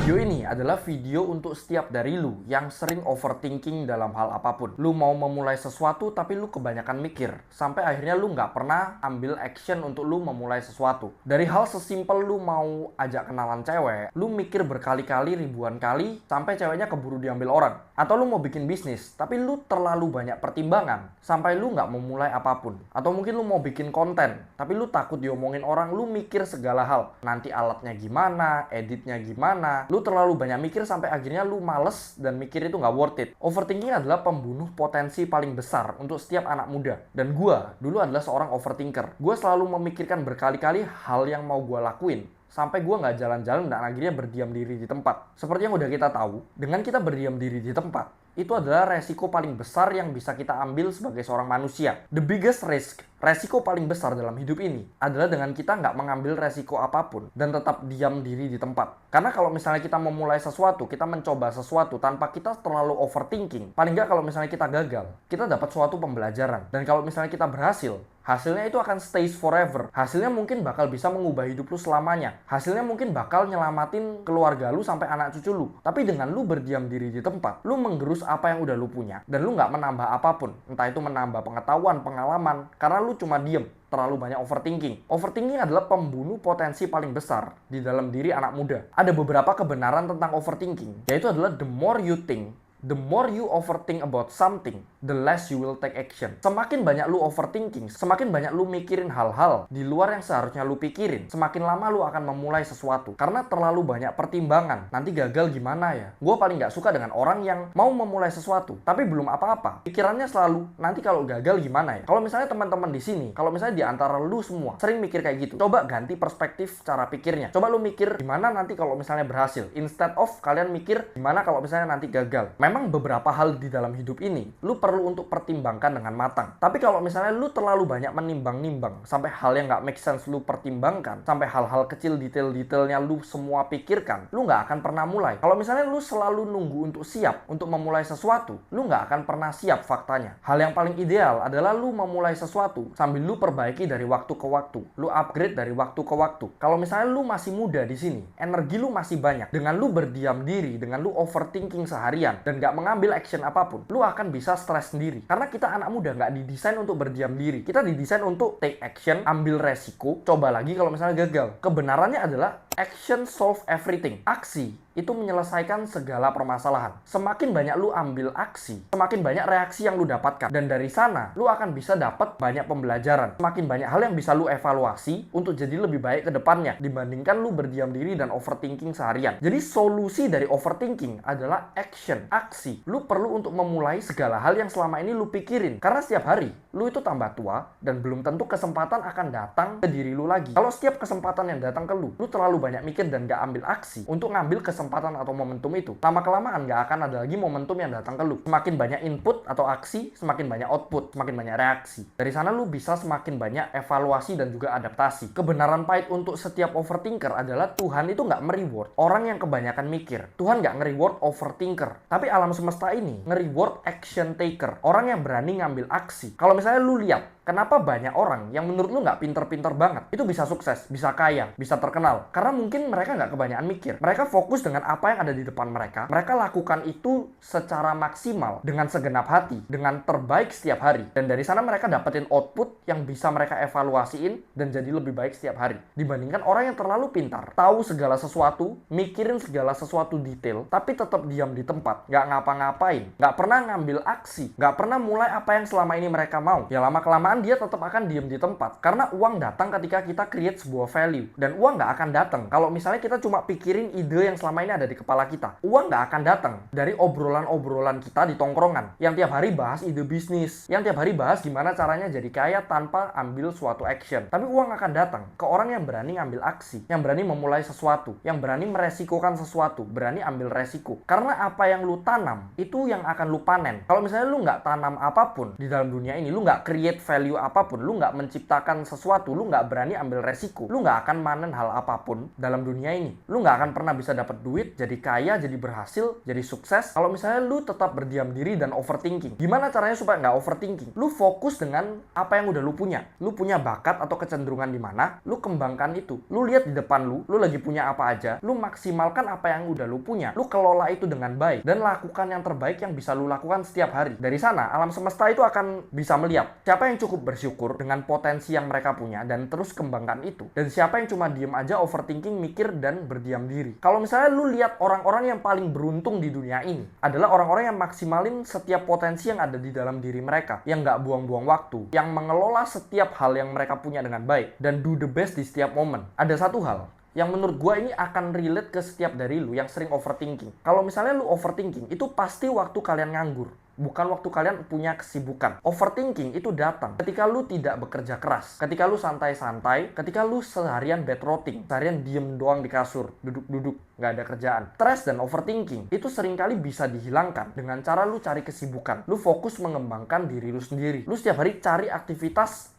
Video ini adalah video untuk setiap dari lu yang sering overthinking dalam hal apapun. Lu mau memulai sesuatu tapi lu kebanyakan mikir, sampai akhirnya lu nggak pernah ambil action untuk lu memulai sesuatu. Dari hal sesimpel lu mau ajak kenalan cewek, lu mikir berkali-kali, ribuan kali, sampai ceweknya keburu diambil orang. Atau lu mau bikin bisnis, tapi lu terlalu banyak pertimbangan, sampai lu nggak memulai apapun. Atau mungkin lu mau bikin konten, tapi lu takut diomongin orang, lu mikir segala hal. Nanti alatnya gimana, editnya gimana, lu terlalu banyak mikir sampai akhirnya lu males dan mikir itu nggak worth it. Overthinking adalah pembunuh potensi paling besar untuk setiap anak muda. Dan gua dulu adalah seorang overthinker. Gua selalu memikirkan berkali-kali hal yang mau gua lakuin, sampai gue nggak jalan-jalan dan akhirnya berdiam diri di tempat. Seperti yang udah kita tahu, dengan kita berdiam diri di tempat, itu adalah resiko paling besar yang bisa kita ambil sebagai seorang manusia. The biggest risk, resiko paling besar dalam hidup ini adalah dengan kita nggak mengambil resiko apapun dan tetap diam diri di tempat. Karena kalau misalnya kita memulai sesuatu, kita mencoba sesuatu tanpa kita terlalu overthinking, paling nggak kalau misalnya kita gagal, kita dapat suatu pembelajaran. Dan kalau misalnya kita berhasil, hasilnya itu akan stays forever. Hasilnya mungkin bakal bisa mengubah hidup lu selamanya. Hasilnya mungkin bakal nyelamatin keluarga lu sampai anak cucu lu. Tapi dengan lu berdiam diri di tempat, lu menggerus apa yang udah lu punya, dan lu nggak menambah apapun. Entah itu menambah pengetahuan, pengalaman, karena lu cuma diem. Terlalu banyak overthinking. Overthinking adalah pembunuh potensi paling besar di dalam diri anak muda. Ada beberapa kebenaran tentang overthinking, yaitu adalah the more you think, the more you overthink about something, the less you will take action. Semakin banyak lu overthinking, semakin banyak lu mikirin hal-hal di luar yang seharusnya lu pikirin, semakin lama lu akan memulai sesuatu. Karena terlalu banyak pertimbangan, nanti gagal gimana ya? Gue paling gak suka dengan orang yang mau memulai sesuatu, tapi belum apa-apa. Pikirannya selalu, nanti kalau gagal gimana ya? Kalau misalnya teman-teman di sini, kalau misalnya di antara lu semua sering mikir kayak gitu, coba ganti perspektif cara pikirnya. Coba lu mikir gimana nanti kalau misalnya berhasil, instead of kalian mikir gimana kalau misalnya nanti gagal. Memang beberapa hal di dalam hidup ini lu perlu untuk pertimbangkan dengan matang. Tapi kalau misalnya lu terlalu banyak menimbang-nimbang sampai hal yang nggak make sense lu pertimbangkan, sampai hal-hal kecil detail-detailnya lu semua pikirkan, lu nggak akan pernah mulai. Kalau misalnya lu selalu nunggu untuk siap untuk memulai sesuatu, lu nggak akan pernah siap faktanya. Hal yang paling ideal adalah lu memulai sesuatu sambil lu perbaiki dari waktu ke waktu, lu upgrade dari waktu ke waktu. Kalau misalnya lu masih muda di sini, energi lu masih banyak, dengan lu berdiam diri, dengan lu overthinking seharian dan nggak mengambil action apapun, lu akan bisa stres sendiri. Karena kita anak muda nggak didesain untuk berdiam diri. Kita didesain untuk take action, ambil resiko, coba lagi kalau misalnya gagal. Kebenarannya adalah action solve everything. Aksi itu menyelesaikan segala permasalahan. Semakin banyak lu ambil aksi, semakin banyak reaksi yang lu dapatkan. Dan dari sana, lu akan bisa dapat banyak pembelajaran. Semakin banyak hal yang bisa lu evaluasi untuk jadi lebih baik ke depannya, dibandingkan lu berdiam diri dan overthinking seharian. Jadi solusi dari overthinking adalah action, aksi. Lu perlu untuk memulai segala hal yang selama ini lu pikirin. Karena setiap hari, lu itu tambah tua, dan belum tentu kesempatan akan datang ke diri lu lagi. Kalau setiap kesempatan yang datang ke lu terlalu banyak mikir dan gak ambil aksi untuk ngambil kesempatan atau momentum itu, lama-kelamaan gak akan ada lagi momentum yang datang ke lu. Semakin banyak input atau aksi, semakin banyak output, semakin banyak reaksi. Dari sana lu bisa semakin banyak evaluasi dan juga adaptasi. Kebenaran pahit untuk setiap overthinker adalah Tuhan itu gak mereward orang yang kebanyakan mikir. Tuhan gak nge-reward overthinker. Tapi alam semesta ini nge-reward action taker. Orang yang berani ngambil aksi. Kalau misalnya lu lihat, kenapa banyak orang yang menurut lu nggak pinter-pinter banget itu bisa sukses, bisa kaya, bisa terkenal? Karena mungkin mereka nggak kebanyakan mikir. Mereka fokus dengan apa yang ada di depan mereka. Mereka lakukan itu secara maksimal, dengan segenap hati, dengan terbaik setiap hari. Dan dari sana mereka dapetin output yang bisa mereka evaluasiin dan jadi lebih baik setiap hari. Dibandingkan orang yang terlalu pintar, tahu segala sesuatu, mikirin segala sesuatu detail, tapi tetap diam di tempat, nggak ngapa-ngapain, nggak pernah ngambil aksi, nggak pernah mulai apa yang selama ini mereka mau. Ya lama-kelamaan dia tetap akan diem di tempat. Karena uang datang ketika kita create sebuah value. Dan uang nggak akan datang kalau misalnya kita cuma pikirin ide yang selama ini ada di kepala kita. Uang nggak akan datang dari obrolan-obrolan kita di tongkrongan yang tiap hari bahas ide bisnis, yang tiap hari bahas gimana caranya jadi kaya tanpa ambil suatu action. Tapi uang akan datang ke orang yang berani ngambil aksi, yang berani memulai sesuatu, yang berani meresikokan sesuatu, berani ambil resiko. Karena apa yang lu tanam itu yang akan lu panen. Kalau misalnya lu nggak tanam apapun di dalam dunia ini, lu nggak create value value apapun, lu nggak menciptakan sesuatu, lu nggak berani ambil resiko, lu nggak akan manen hal apapun dalam dunia ini. Lu nggak akan pernah bisa dapat duit, jadi kaya, jadi berhasil, jadi sukses kalau misalnya lu tetap berdiam diri dan overthinking. Gimana caranya supaya nggak overthinking? Lu fokus dengan apa yang udah lu punya. Lu punya bakat atau kecenderungan di mana, lu kembangkan itu. Lu lihat di depan lu lagi punya apa aja, lu maksimalkan apa yang udah lu punya. Lu kelola itu dengan baik dan lakukan yang terbaik yang bisa lu lakukan setiap hari. Dari sana, alam semesta itu akan bisa melihat siapa yang cukup bersyukur dengan potensi yang mereka punya dan terus kembangkan itu. Dan siapa yang cuma diem aja overthinking, mikir, dan berdiam diri. Kalau misalnya lu lihat orang-orang yang paling beruntung di dunia ini adalah orang-orang yang maksimalin setiap potensi yang ada di dalam diri mereka, yang nggak buang-buang waktu, yang mengelola setiap hal yang mereka punya dengan baik, dan do the best di setiap momen. Ada satu hal yang menurut gue ini akan relate ke setiap dari lu yang sering overthinking. Kalau misalnya lu overthinking, itu pasti waktu kalian nganggur, bukan waktu kalian punya kesibukan. Overthinking itu datang ketika lu tidak bekerja keras, ketika lu santai-santai, ketika lu seharian bed rotting, seharian diem doang di kasur, duduk-duduk, nggak ada kerjaan. Stress dan overthinking itu seringkali bisa dihilangkan dengan cara lu cari kesibukan. Lu fokus mengembangkan diri lu sendiri. Lu setiap hari cari aktivitas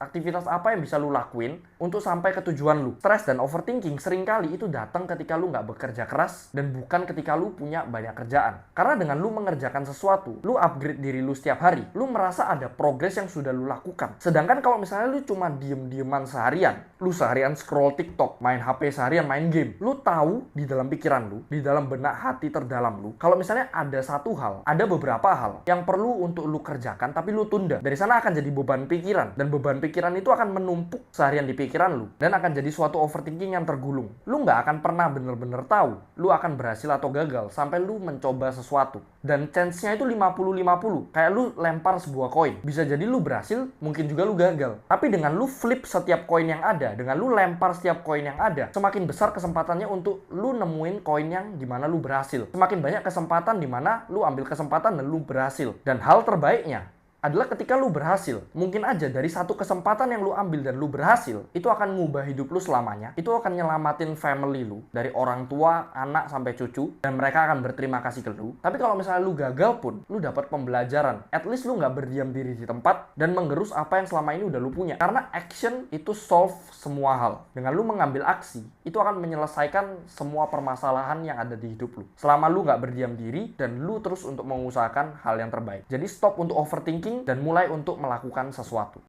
apa yang bisa lu lakuin untuk sampai ke tujuan lu. Stress dan overthinking seringkali itu datang ketika lu nggak bekerja keras dan bukan ketika lu punya banyak kerjaan. Karena dengan lu mengerjakan sesuatu, lu upgrade diri lu setiap hari, lu merasa ada progres yang sudah lu lakukan. Sedangkan kalau misalnya lu cuma diem-dieman seharian, lu seharian scroll TikTok, main HP seharian, main game, lu tahu di dalam pikiran lu, di dalam benak hati terdalam lu, kalau misalnya ada satu hal, ada beberapa hal yang perlu untuk lu kerjakan tapi lu tunda. Dari sana akan jadi beban pikiran, dan beban pikiran itu akan menumpuk seharian di pikiran lu dan akan jadi suatu overthinking yang tergulung. Lu nggak akan pernah bener-bener tahu lu akan berhasil atau gagal sampai lu mencoba sesuatu. Dan chance-nya itu 50-50. Kayak lu lempar sebuah koin. Bisa jadi lu berhasil, mungkin juga lu gagal. Tapi dengan lu flip setiap koin yang ada, dengan lu lempar setiap koin yang ada, semakin besar kesempatannya untuk lu nemuin koin yang dimana lu berhasil. Semakin banyak kesempatan dimana lu ambil kesempatan dan lu berhasil. Dan hal terbaiknya adalah ketika lu berhasil. Mungkin aja dari satu kesempatan yang lu ambil dan lu berhasil, itu akan ngubah hidup lu selamanya. Itu akan nyelamatin family lu, dari orang tua, anak, sampai cucu, dan mereka akan berterima kasih ke lu. Tapi kalau misalnya lu gagal pun, lu dapat pembelajaran. At least lu nggak berdiam diri di tempat dan menggerus apa yang selama ini udah lu punya. Karena action itu solve semua hal. Dengan lu mengambil aksi, itu akan menyelesaikan semua permasalahan yang ada di hidup lu. Selama lu nggak berdiam diri dan lu terus untuk mengusahakan hal yang terbaik. Jadi stop untuk overthinking dan mulai untuk melakukan sesuatu.